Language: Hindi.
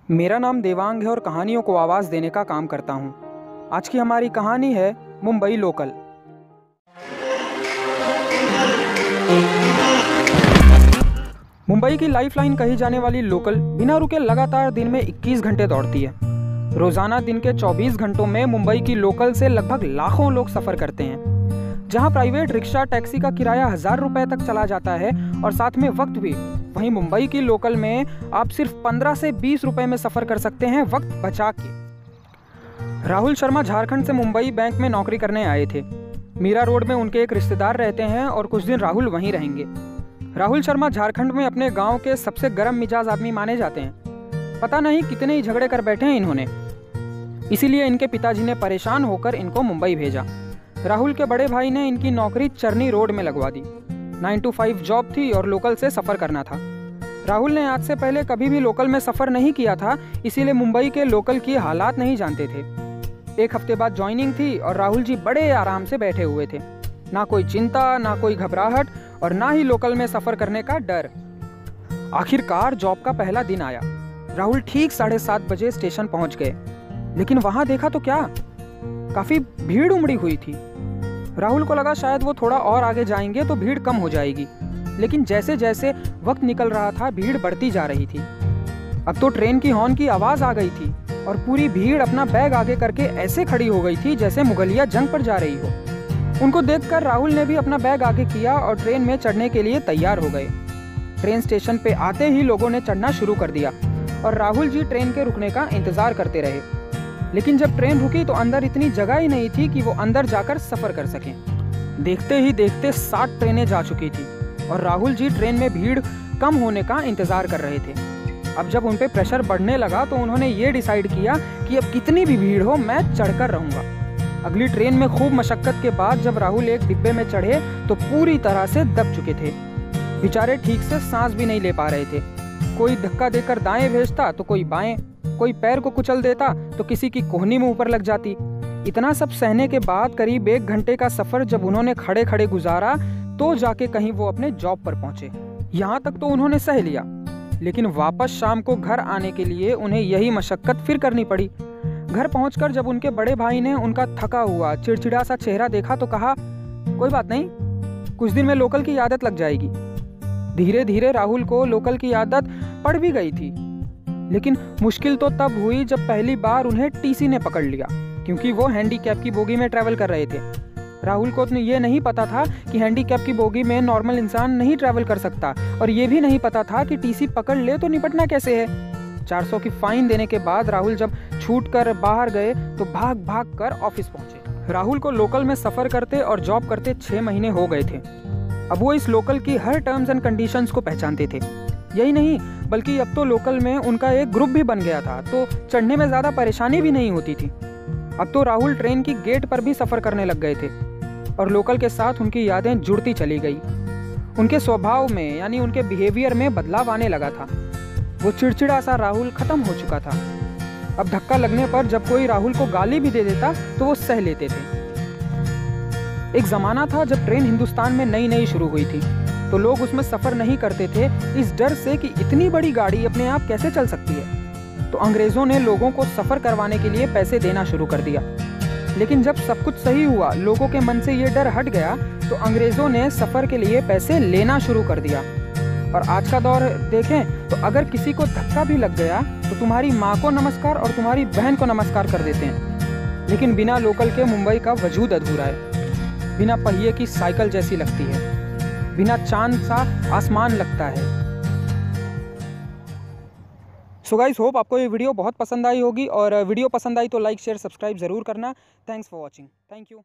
मेरा नाम देवांग है और कहानियों को आवाज़ देने का काम करता हूँ। आज की हमारी कहानी है मुंबई लोकल। मुंबई की लाइफलाइन कही जाने वाली लोकल बिना रुके लगातार दिन में 21 घंटे दौड़ती है। रोज़ाना दिन के 24 घंटों में मुंबई की लोकल से लगभग लाखों लोग सफ़र करते हैं। जहां प्राइवेट रिक्शा टैक्सी का किराया 1000 रुपए तक चला जाता है और साथ में वक्त भी, वहीं मुंबई की लोकल में आप सिर्फ 15 से 20 रुपए में सफ़र कर सकते हैं वक्त बचा के। राहुल शर्मा झारखंड से मुंबई बैंक में नौकरी करने आए थे। मीरा रोड में उनके एक रिश्तेदार रहते हैं और कुछ दिन राहुल वहीं रहेंगे। राहुल शर्मा झारखंड में अपने गांव के सबसे गर्म मिजाज आदमी माने जाते हैं। पता नहीं कितने ही झगड़े कर बैठे हैं इन्होंने, इसीलिए इनके पिताजी ने परेशान होकर इनको मुंबई भेजा। राहुल के बड़े भाई ने इनकी नौकरी चरनी रोड में लगवा दी। 9 to 5 जॉब थी और लोकल से सफ़र करना था। राहुल ने आज से पहले कभी भी लोकल में सफ़र नहीं किया था, इसीलिए मुंबई के लोकल की हालात नहीं जानते थे। एक हफ्ते बाद ज्वाइनिंग थी और राहुल जी बड़े आराम से बैठे हुए थे। ना कोई चिंता, ना कोई घबराहट और ना ही लोकल में सफ़र करने का डर। आखिरकार जॉब का पहला दिन आया। राहुल ठीक 7:30 बजे स्टेशन पहुंच गए, लेकिन वहां देखा तो क्या, काफ़ी भीड़ उमड़ी हुई थी। राहुल को लगा शायद वो थोड़ा और आगे जाएंगे तो भीड़ कम हो जाएगी, लेकिन जैसे जैसे वक्त निकल रहा था भीड़ बढ़ती जा रही थी। अब तो ट्रेन की हॉर्न की आवाज़ आ गई थी और पूरी भीड़ अपना बैग आगे करके ऐसे खड़ी हो गई थी जैसे मुगलिया जंग पर जा रही हो। उनको देखकर राहुल ने भी अपना बैग आगे किया और ट्रेन में चढ़ने के लिए तैयार हो गए। ट्रेन स्टेशन पे आते ही लोगों ने चढ़ना शुरू कर दिया और राहुल जी ट्रेन के रुकने का इंतज़ार करते रहे। लेकिन जब ट्रेन रुकी तो अंदर इतनी जगह ही नहीं थी कि वो अंदर जाकर सफ़र कर सकें। देखते ही देखते 60 ट्रेनें जा चुकी थी और राहुल जी ट्रेन में भीड़ कम होने का इंतज़ार कर रहे थे। अब जब उन पे प्रेशर बढ़ने लगा तो उन्होंने ये डिसाइड किया कि अब कितनी भी भीड़ हो मैं चढ़कर रहूँगा। अगली ट्रेन में खूब मशक्क़त के बाद जब राहुल एक डिब्बे में चढ़े तो पूरी तरह से दब चुके थे। बेचारे ठीक से सांस भी नहीं ले पा रहे थे। कोई धक्का देकर दाएं भेजता तो कोई बाएं, कोई पैर को कुचल देता तो किसी की कोहनी में ऊपर लग जाती। इतना सब सहने के बाद करीब 1 घंटे का सफ़र जब उन्होंने खड़े खड़े गुजारा तो जाके कहीं वो अपने जॉब पर पहुंचे। यहाँ तक तो उन्होंने सह लिया, लेकिन वापस शाम को घर आने के लिए उन्हें यही मशक्क़त फिर करनी पड़ी। घर पहुंचकर जब उनके बड़े भाई ने उनका थका हुआ चिड़चिड़ा सा चेहरा देखा तो कहा, कोई बात नहीं, कुछ दिन में लोकल की आदत लग जाएगी। धीरे धीरे राहुल को लोकल की आदत पड़ भी गई थी, लेकिन मुश्किल तो तब हुई जब पहली बार उन्हें टीसी ने पकड़ लिया, क्योंकि वो हैंडीकैप की बोगी में ट्रैवल कर रहे थे। राहुल को ये नहीं पता था कि हैंडीकैप की बोगी में नॉर्मल इंसान नहीं ट्रैवल कर सकता, और ये भी नहीं पता था कि टीसी पकड़ ले तो निपटना कैसे है। 400 की फाइन देने के बाद राहुल जब छूट कर बाहर गए तो भाग भाग कर ऑफिस पहुंचे। राहुल को लोकल में सफ़र करते और जॉब करते 6 महीने हो गए थे। अब वो इस लोकल की हर टर्म्स एंड कंडीशंस को पहचानते थे। यही नहीं, बल्कि अब तो लोकल में उनका एक ग्रुप भी बन गया था, तो चढ़ने में ज़्यादा परेशानी भी नहीं होती थी। अब तो राहुल ट्रेन की गेट पर भी सफ़र करने लग गए थे और लोकल के साथ उनकी यादें जुड़ती चली गई। उनके स्वभाव में यानी उनके बिहेवियर में बदलाव आने लगा था। वो चिड़चिड़ा सा राहुल ख़त्म हो चुका था। अब धक्का लगने पर जब कोई राहुल को गाली भी दे देता तो वो सह लेते थे। एक ज़माना था जब ट्रेन हिंदुस्तान में नई नई शुरू हुई थी, तो लोग उसमें सफ़र नहीं करते थे इस डर से कि इतनी बड़ी गाड़ी अपने आप कैसे चल सकती है। तो अंग्रेज़ों ने लोगों को सफ़र करवाने के लिए पैसे देना शुरू कर दिया। लेकिन जब सब कुछ सही हुआ, लोगों के मन से ये डर हट गया, तो अंग्रेज़ों ने सफ़र के लिए पैसे लेना शुरू कर दिया। और आज का दौर देखें तो अगर किसी को धक्का भी लग गया तो तुम्हारी माँ को नमस्कार और तुम्हारी बहन को नमस्कार कर देते हैं। लेकिन बिना लोकल के मुंबई का वजूद अधूरा है। बिना पहिए की साइकिल जैसी लगती है, बिना चांद सा आसमान लगता है। सो गाइस, होप आपको ये वीडियो बहुत पसंद आई होगी, और वीडियो पसंद आई तो लाइक शेयर सब्सक्राइब ज़रूर करना। Thanks for watching. Thank you.